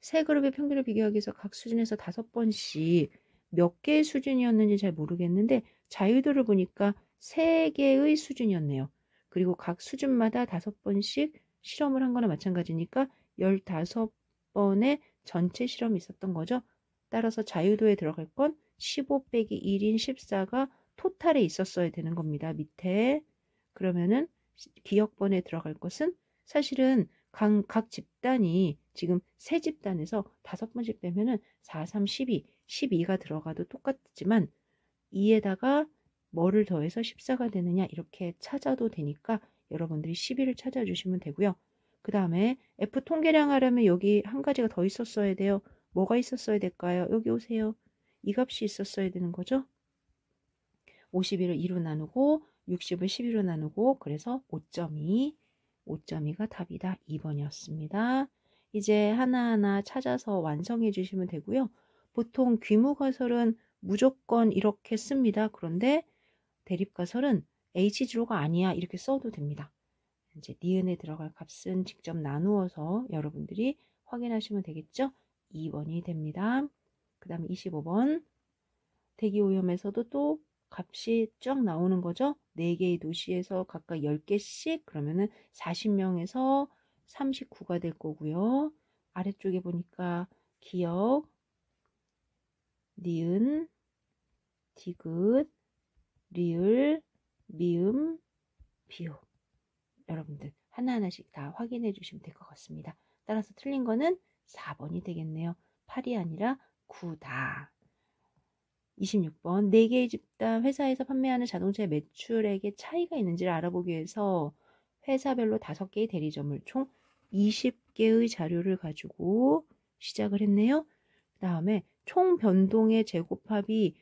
세 그룹의 평균을 비교하기 위해서 각 수준에서 5번씩 몇 개의 수준이었는지 잘 모르겠는데 자유도를 보니까 3개의 수준이었네요. 그리고 각 수준마다 5번씩 실험을 한 거나 마찬가지니까 15번의 전체 실험이 있었던 거죠. 따라서 자유도에 들어갈 건 15 빼기 1인 14가 토탈에 있었어야 되는 겁니다. 밑에. 그러면은 기억번에 들어갈 것은 사실은 각 집단이 지금 세 집단에서 5번씩 빼면은 4, 3, 12, 12가 들어가도 똑같지만 2에다가 뭐를 더해서 14가 되느냐 이렇게 찾아도 되니까 여러분들이 12를 찾아주시면 되고요. 그 다음에 F 통계량 하려면 여기 한 가지가 더 있었어야 돼요. 뭐가 있었어야 될까요? 여기 오세요. 이 값이 있었어야 되는 거죠. 51을 2로 나누고 60을 12로 나누고 그래서 5.2가 답이다. 2번이었습니다. 이제 하나하나 찾아서 완성해 주시면 되고요. 보통 귀무가설은 무조건 이렇게 씁니다. 그런데 대립가설은 H지로가 아니야 이렇게 써도 됩니다. 이제 니은에 들어갈 값은 직접 나누어서 여러분들이 확인하시면 되겠죠? 2번이 됩니다. 그 다음에 25번 대기오염에서도 또 값이 쫙 나오는 거죠. 4개의 도시에서 각각 10개씩 그러면은 40명에서 39가 될 거고요. 아래쪽에 보니까 기역, 니은, 디귿, 리을, 미음, 비읍. 여러분들 하나하나씩 다 확인해 주시면 될 것 같습니다. 따라서 틀린 거는 4번이 되겠네요. 8이 아니라 9다. 26번 4개의 집단 회사에서 판매하는 자동차의 매출액에 차이가 있는지를 알아보기 위해서 회사별로 5개의 대리점을 총 20개의 자료를 가지고 시작을 했네요. 그 다음에 총 변동의 제곱합이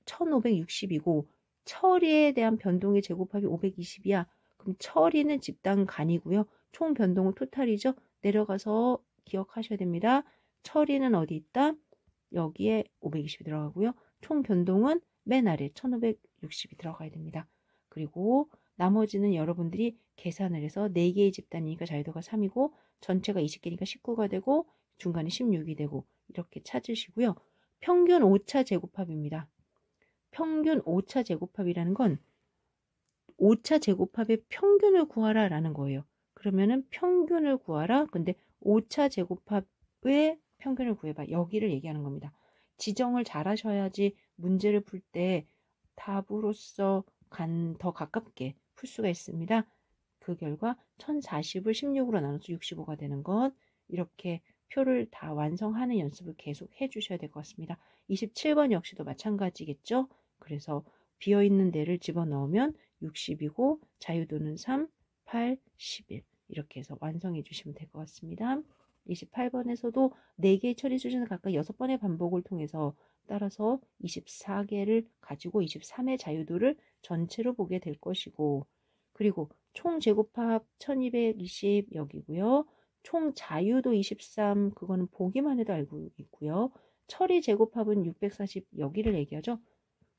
1560이고 처리에 대한 변동의 제곱합이 520이야. 그럼 처리는 집단 간이고요. 총 변동은 토탈이죠. 내려가서 기억하셔야 됩니다. 처리는 어디 있다? 여기에 520이 들어가고요. 총 변동은 맨 아래 1560이 들어가야 됩니다. 그리고 나머지는 여러분들이 계산을 해서 4개의 집단이니까 자유도가 3이고 전체가 20개니까 19가 되고 중간에 16이 되고 이렇게 찾으시고요. 평균 오차 제곱합입니다. 평균 오차 제곱합이라는 건 오차 제곱합의 평균을 구하라 라는 거예요. 그러면은 평균을 구하라. 근데 오차 제곱합의 평균을 구해봐. 여기를 얘기하는 겁니다. 지정을 잘 하셔야지 문제를 풀 때 답으로서 더 가깝게 풀 수가 있습니다. 그 결과 1040을 16으로 나눠서 65가 되는 것. 이렇게 표를 다 완성하는 연습을 계속 해주셔야 될 것 같습니다. 27번 역시도 마찬가지겠죠. 그래서 비어있는 데를 집어넣으면 60이고 자유도는 3, 8, 11 이렇게 해서 완성해 주시면 될 것 같습니다. 28번에서도 4개의 처리 수준을 각각 6번의 반복을 통해서 따라서 24개를 가지고 23의 자유도를 전체로 보게 될 것이고 그리고 총 제곱합 1220 여기고요. 총 자유도 23 그거는 보기만 해도 알고 있고요. 처리 제곱합은 640 여기를 얘기하죠.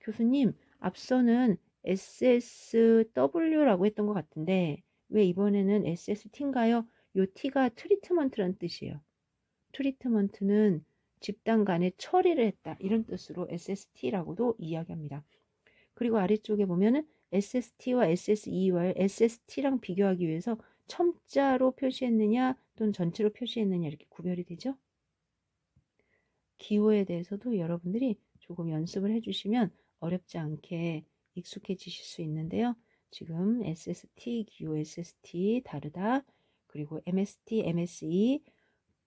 교수님 앞서는 SSW라고 했던 것 같은데 왜 이번에는 SST인가요? 요 T가 트리트먼트란 뜻이에요. 트리트먼트는 집단 간에 처리를 했다. 이런 뜻으로 SST라고도 이야기합니다. 그리고 아래쪽에 보면은 SST와 SSE와 SST랑 비교하기 위해서 첨자로 표시했느냐 또는 전체로 표시했느냐 이렇게 구별이 되죠. 기호에 대해서도 여러분들이 조금 연습을 해주시면 어렵지 않게 익숙해지실 수 있는데요. 지금 SST, 기호 SST 다르다. 그리고 MST, MSE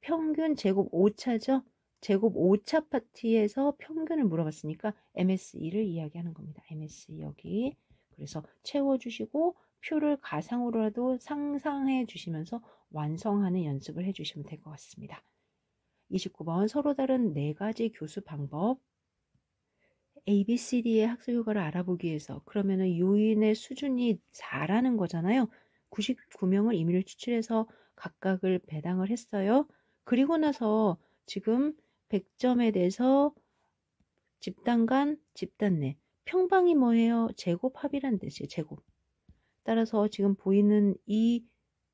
평균 제곱 오차죠. 제곱 오차 파티에서 평균을 물어봤으니까 MSE를 이야기하는 겁니다. MSE 여기. 그래서 채워주시고 표를 가상으로라도 상상해 주시면서 완성하는 연습을 해주시면 될 것 같습니다. 29번 서로 다른 4가지 교수 방법 ABCD의 학습 효과를 알아보기 위해서 그러면은 요인의 수준이 4라는 거잖아요. 99명을 임의로 추출해서 각각을 배당을 했어요. 그리고 나서 지금 100점에 대해서 집단 간, 집단 내 평방이 뭐예요? 제곱합이란 뜻이에요. 제곱. 따라서 지금 보이는 이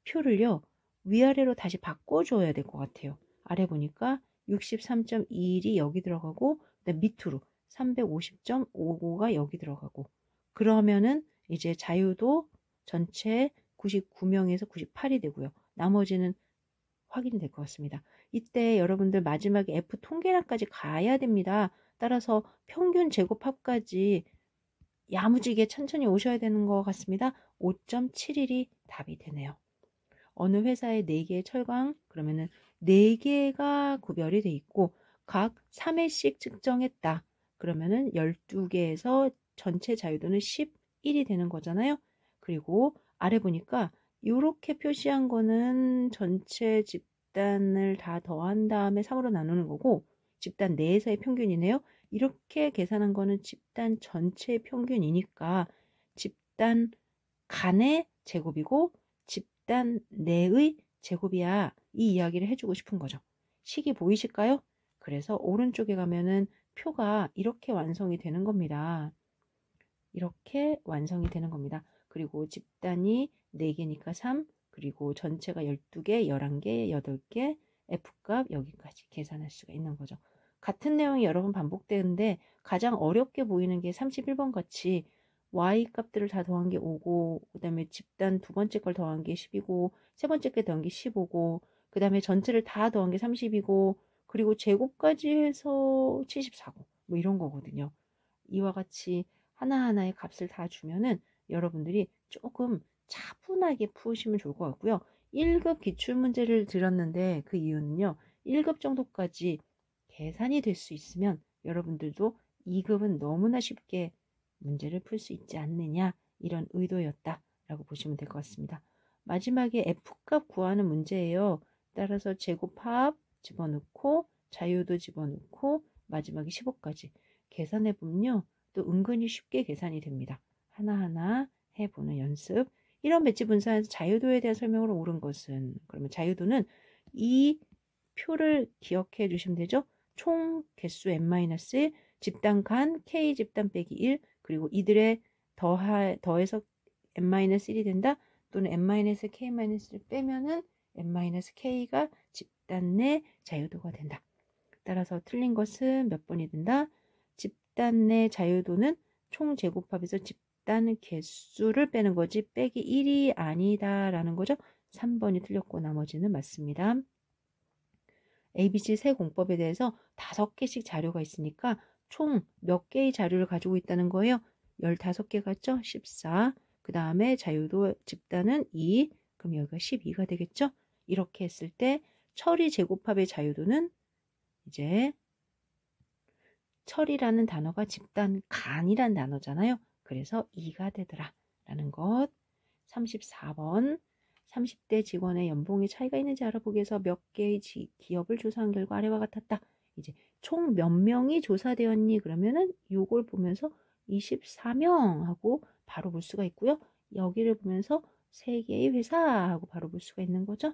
표를요. 위아래로 다시 바꿔줘야 될 것 같아요. 아래 보니까 63.21이 여기 들어가고 밑으로 350.55가 여기 들어가고 그러면은 이제 자유도 전체 99명에서 98이 되고요. 나머지는 확인이 될 것 같습니다. 이때 여러분들 마지막에 F 통계량까지 가야 됩니다. 따라서 평균 제곱합까지 야무지게 천천히 오셔야 되는 것 같습니다. 5.71이 답이 되네요. 어느 회사에 4개의 철강, 그러면은 4개가 구별이 돼 있고 각 3회씩 측정했다. 그러면은 12개에서 전체 자유도는 11이 되는 거잖아요. 그리고 아래 보니까 이렇게 표시한 거는 전체 집단을 다 더한 다음에 3으로 나누는 거고 집단 내에서의 평균이네요. 이렇게 계산한 거는 집단 전체의 평균이니까 집단 간의 제곱이고 집단 내의 제곱이야. 이 이야기를 해주고 싶은 거죠. 식이 보이실까요? 그래서 오른쪽에 가면은 표가 이렇게 완성이 되는 겁니다. 이렇게 완성이 되는 겁니다. 그리고 집단이 4개니까 3, 그리고 전체가 12개, 11개, 8개, F값 여기까지 계산할 수가 있는 거죠. 같은 내용이 여러 번 반복되는데 가장 어렵게 보이는 게 31번 같이 Y 값들을 다 더한 게 5고 그 다음에 집단 두 번째 걸 더한 게 10이고 세 번째 게 더한 게 15고 그 다음에 전체를 다 더한 게 30이고 그리고 제곱까지 해서 74고 뭐 이런 거거든요. 이와 같이 하나하나의 값을 다 주면은 여러분들이 조금 차분하게 푸시면 좋을 것 같고요. 1급 기출문제를 드렸는데 그 이유는요. 1급 정도까지 계산이 될 수 있으면 여러분들도 2급은 너무나 쉽게 문제를 풀 수 있지 않느냐 이런 의도였다라고 보시면 될 것 같습니다. 마지막에 F값 구하는 문제예요. 따라서 제곱합 집어넣고 자유도 집어넣고 마지막에 15까지 계산해 보면요. 또 은근히 쉽게 계산이 됩니다. 하나하나 해보는 연습. 이런 배치 분사에서 자유도에 대한 설명으로 옳은 것은 그러면 자유도는 이 표를 기억해 주시면 되죠. 총 개수 n-1 집단 간 k 집단 빼기 1 그리고 이들의 더해서 n-1이 된다. 또는 n-k-를 빼면은 n-k가 집단 내 자유도가 된다. 따라서 틀린 것은 몇 번이 된다? 집단 내 자유도는 총 제곱합에서 집단 개수를 빼는 거지 빼기 1이 아니다 라는 거죠. 3번이 틀렸고 나머지는 맞습니다. ABC 세 공법에 대해서 5개씩 자료가 있으니까 총 몇 개의 자료를 가지고 있다는 거예요. 15개 같죠? 14. 그 다음에 자유도 집단은 2. 그럼 여기가 12가 되겠죠? 이렇게 했을 때 처리 제곱합의 자유도는 이제 철이라는 단어가 집단 간이란 단어잖아요. 그래서 2가 되더라 라는 것. 34번 30대 직원의 연봉의 차이가 있는지 알아보기 위해서 몇 개의 기업을 조사한 결과 아래와 같았다. 이제 총 몇 명이 조사되었니? 그러면은 요걸 보면서 24명 하고 바로 볼 수가 있고요. 여기를 보면서 3개의 회사 하고 바로 볼 수가 있는 거죠.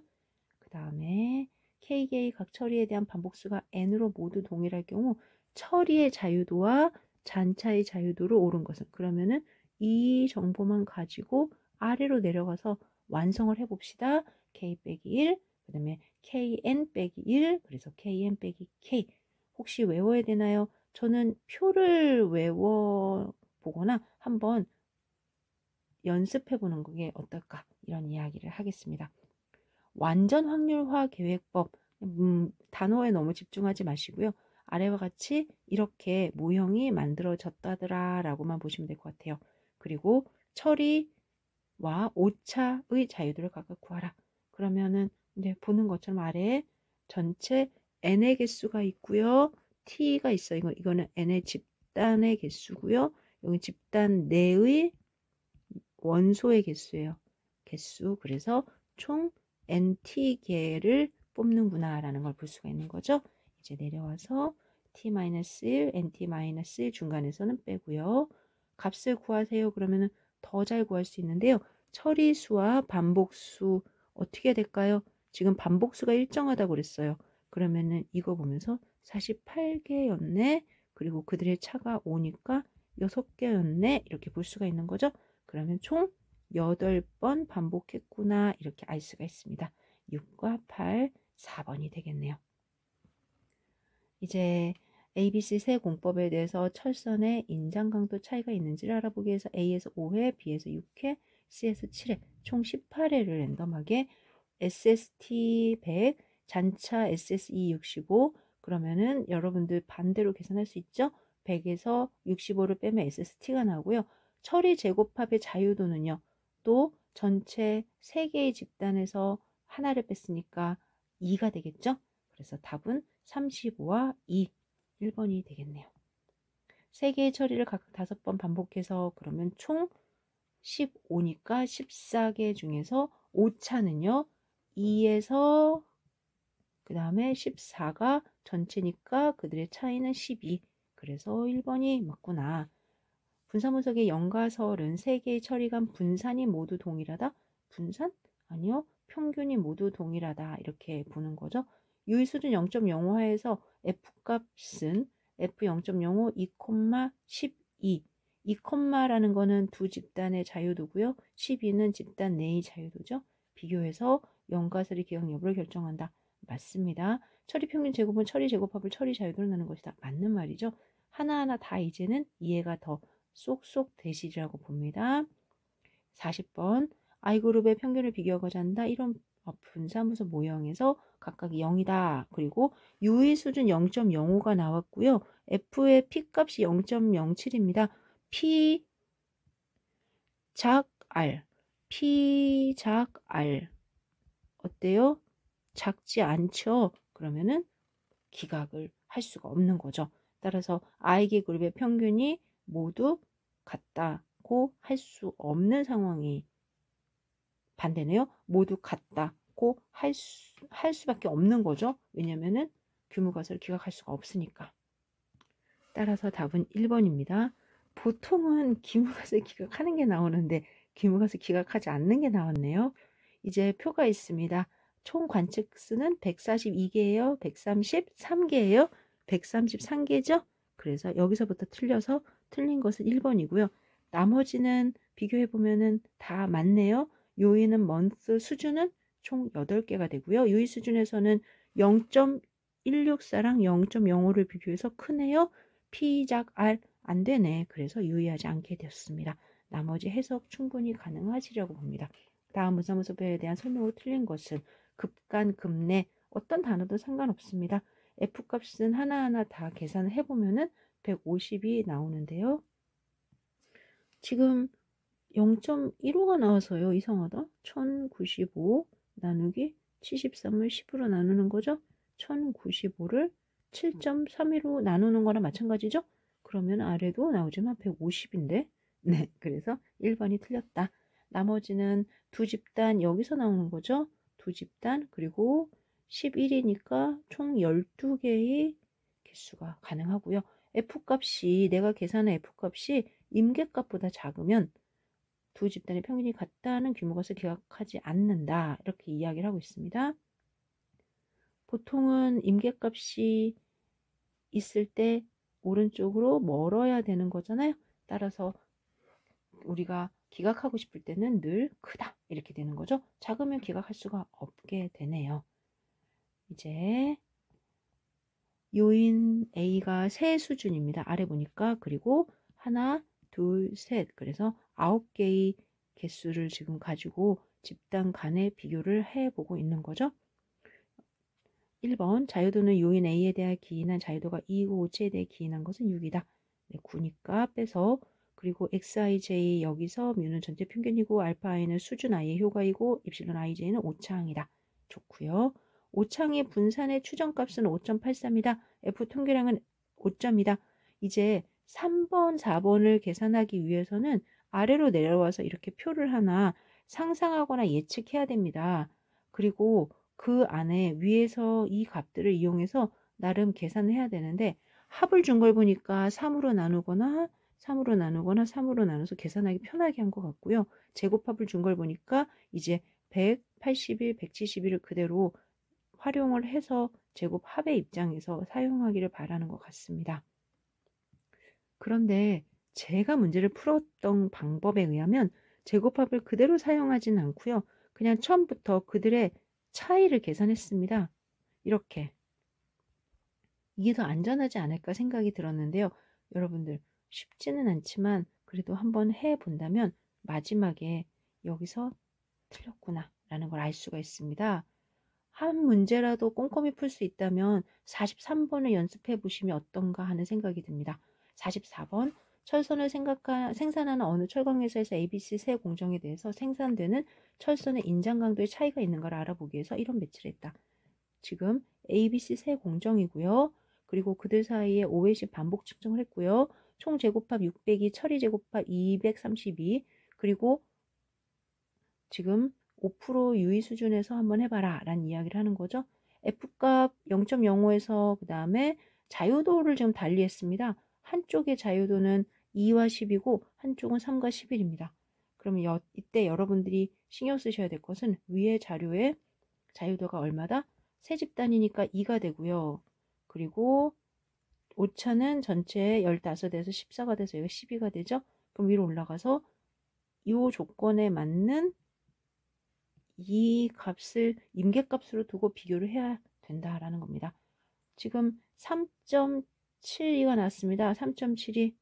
그 다음에 K개의 각 처리에 대한 반복수가 N으로 모두 동일할 경우 처리의 자유도와 잔차의 자유도를 옳은 것은 그러면은 이 정보만 가지고 아래로 내려가서 완성을 해봅시다. K 빼기 1, 그 다음에 KN 빼기 1, 그래서 KN 빼기 K. 혹시 외워야 되나요? 저는 표를 외워보거나 한번 연습해보는 게 어떨까 이런 이야기를 하겠습니다. 완전 확률화 계획법 단어에 너무 집중하지 마시고요. 아래와 같이 이렇게 모형이 만들어졌다더라 라고만 보시면 될 것 같아요. 그리고 처리와 오차의 자유도를 각각 구하라. 그러면은 이제 보는 것처럼 아래에 전체 n의 개수가 있고요. t가 있어요. 이거는 n의 집단의 개수고요. 여기 집단 내의 원소의 개수예요. 개수. 그래서 총 NT개를 뽑는구나 라는 걸 볼 수가 있는 거죠. 이제 내려와서 T-1, NT-1 중간에서는 빼고요. 값을 구하세요. 그러면 더 잘 구할 수 있는데요. 처리수와 반복수 어떻게 될까요? 지금 반복수가 일정하다고 그랬어요. 그러면은 이거 보면서 48개였네. 그리고 그들의 차가 오니까 6개였네. 이렇게 볼 수가 있는 거죠. 그러면 총 8번 반복했구나 이렇게 알 수가 있습니다. 6과 8, 4번이 되겠네요. 이제 ABC 세 공법에 대해서 철선의 인장 강도 차이가 있는지를 알아보기 위해서 A에서 5회, B에서 6회, CS7회, 총 18회를 랜덤하게 SST 100, 잔차 SSE 65, 그러면은 여러분들 반대로 계산할 수 있죠? 100에서 65를 빼면 SST가 나오고요. 처리 제곱합의 자유도는요. 또 전체 3개의 집단에서 하나를 뺐으니까 2가 되겠죠? 그래서 답은 35와 2, 1번이 되겠네요. 3개의 처리를 각각 5번 반복해서 그러면 총 15니까 14개 중에서 오차는요. 2에서 그 다음에 14가 전체니까 그들의 차이는 12. 그래서 1번이 맞구나. 분사분석의 영가설은 3개의 처리간 분산이 모두 동일하다? 분산? 아니요. 평균이 모두 동일하다. 이렇게 보는 거죠. 유의 수준 0.05하에서 F값은 F0.05 2,12. 2,라는 거는 두 집단의 자유도고요. 12는 집단 내의 자유도죠. 비교해서 영가설의 기억 여부를 결정한다. 맞습니다. 처리 평균 제곱은 처리 제곱합을 처리 자유도로 나누는 것이다. 맞는 말이죠. 하나하나 다 이제는 이해가 더 쏙쏙 되시리라고 봅니다. 40번 I그룹의 평균을 비교하고자 한다. 이런 분사무소 모형에서 각각 0이다. 그리고 U의 수준 0.05가 나왔고요. F의 P값이 0.07입니다. P 작 R, P 작 R 어때요? 작지 않죠? 그러면은 기각을 할 수가 없는 거죠. 따라서 I개 그룹의 평균이 모두 같다고 할 수 없는 상황이 반대네요. 모두 같다고 할 수밖에 없는 거죠. 왜냐면은 규모가설을 기각할 수가 없으니까. 따라서 답은 1번입니다. 보통은 규모가설 기각하는 게 나오는데 규모가설 기각하지 않는 게 나왔네요. 이제 표가 있습니다. 총 관측수는 142개예요. 133개예요. 133개죠. 그래서 여기서부터 틀려서 틀린 것은 1번이고요. 나머지는 비교해보면 다 맞네요. 요인은 먼스 수준은 총 8개가 되고요. 유의 수준에서는 0.164랑 0.05를 비교해서 크네요. P작 R 안 되네. 그래서 유의하지 않게 되었습니다. 나머지 해석 충분히 가능하시려고 봅니다. 다음 문사무소표에 대한 설명으로 틀린 것은 급간, 급내 어떤 단어도 상관없습니다. F값은 하나하나 다 계산을 해보면은 150이 나오는데요. 지금 0.15가 나와서요. 이상하다. 1095 나누기 73을 10으로 나누는 거죠. 1095를 7.32로 나누는 거랑 마찬가지죠. 그러면 아래도 나오지만 150인데 네, 그래서 1번이 틀렸다. 나머지는 두 집단 여기서 나오는 거죠. 두 집단 그리고 11이니까 총 12개의 개수가 가능하고요. F값이 내가 계산한 F값이 임계값보다 작으면 두 집단의 평균이 같다는 규모값을 기각하지 않는다. 이렇게 이야기를 하고 있습니다. 보통은 임계값이 있을 때 오른쪽으로 멀어야 되는 거잖아요. 따라서 우리가 기각하고 싶을 때는 늘 크다 이렇게 되는 거죠. 작으면 기각할 수가 없게 되네요. 이제 요인 A가 세 수준입니다. 아래 보니까 그리고 하나, 둘, 셋 그래서 9개의 개수를 지금 가지고 집단 간의 비교를 해보고 있는 거죠. 1번 자유도는 요인 A에 대해 기인한 자유도가 2고 5체에 대해 기인한 것은 6이다. 네, 9니까 빼서 그리고 xij 여기서 뮤는 전체 평균이고 알파 i는 수준 i의 효과이고 입실론 ij는 오차항이다. 좋고요. 오차항의 분산의 추정값은 5.83이다. f 통계량은 5점이다. 이제 3번, 4번을 계산하기 위해서는 아래로 내려와서 이렇게 표를 하나 상상하거나 예측해야 됩니다. 그리고 그 안에 위에서 이 값들을 이용해서 나름 계산을 해야 되는데 합을 준 걸 보니까 3으로 나누거나 3으로 나누거나 3으로 나눠서 계산하기 편하게 한 것 같고요. 제곱합을 준 걸 보니까 이제 181, 171을 그대로 활용을 해서 제곱합의 입장에서 사용하기를 바라는 것 같습니다. 그런데 제가 문제를 풀었던 방법에 의하면 제곱합을 그대로 사용하지는 않고요. 그냥 처음부터 그들의 차이를 계산했습니다. 이렇게. 이게 더 안전하지 않을까 생각이 들었는데요. 여러분들 쉽지는 않지만 그래도 한번 해본다면 마지막에 여기서 틀렸구나 라는 걸 알 수가 있습니다. 한 문제라도 꼼꼼히 풀 수 있다면 43번을 연습해 보시면 어떤가 하는 생각이 듭니다. 44번 철선을 생산하는 어느 철강회사에서 ABC 세 공정에 대해서 생산되는 철선의 인장 강도의 차이가 있는 걸 알아보기 위해서 이런 배치를 했다. 지금 ABC 세 공정이고요. 그리고 그들 사이에 5회씩 반복 측정을 했고요. 총 제곱합 602, 처리 제곱합 232, 그리고 지금 5% 유의 수준에서 한번 해봐라 라는 이야기를 하는 거죠. F값 0.05에서 그 다음에 자유도를 지금 달리했습니다. 한쪽의 자유도는 2와 10이고 한쪽은 3과 11입니다. 그러면 이때 여러분들이 신경 쓰셔야 될 것은 위의 자료에 자유도가 얼마다? 세 집단이니까 2가 되고요. 그리고 오차는 전체 15에서 14가 돼서 여기가 12가 되죠. 그럼 위로 올라가서 이 조건에 맞는 이 값을 임계값으로 두고 비교를 해야 된다라는 겁니다. 지금 3.72가 났습니다. 3.72.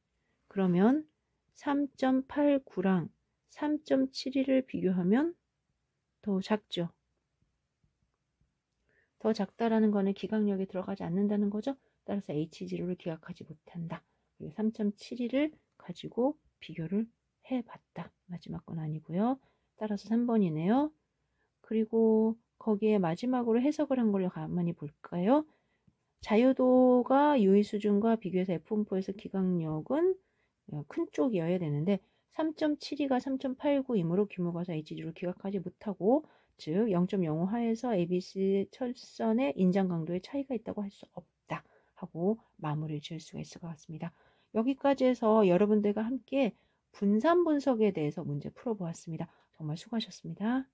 그러면 3.89랑 3.72를 비교하면 더 작죠. 더 작다라는 거는 기각력이 들어가지 않는다는 거죠. 따라서 H0를 기각하지 못한다. 그리고 3.72를 가지고 비교를 해봤다. 마지막 건 아니고요. 따라서 3번이네요. 그리고 거기에 마지막으로 해석을 한 걸로 가만히 볼까요? 자유도가 유의 수준과 비교해서 F 분포에서 기각력은 큰 쪽이어야 되는데 3.72가 3.89이므로 규모가서 H0를 기각하지 못하고, 즉 0.05 하에서 ABC 철선의 인장 강도의 차이가 있다고 할 수 없다 하고 마무리를 지을 수가 있을 것 같습니다. 여기까지 해서 여러분들과 함께 분산 분석에 대해서 문제 풀어보았습니다. 정말 수고하셨습니다.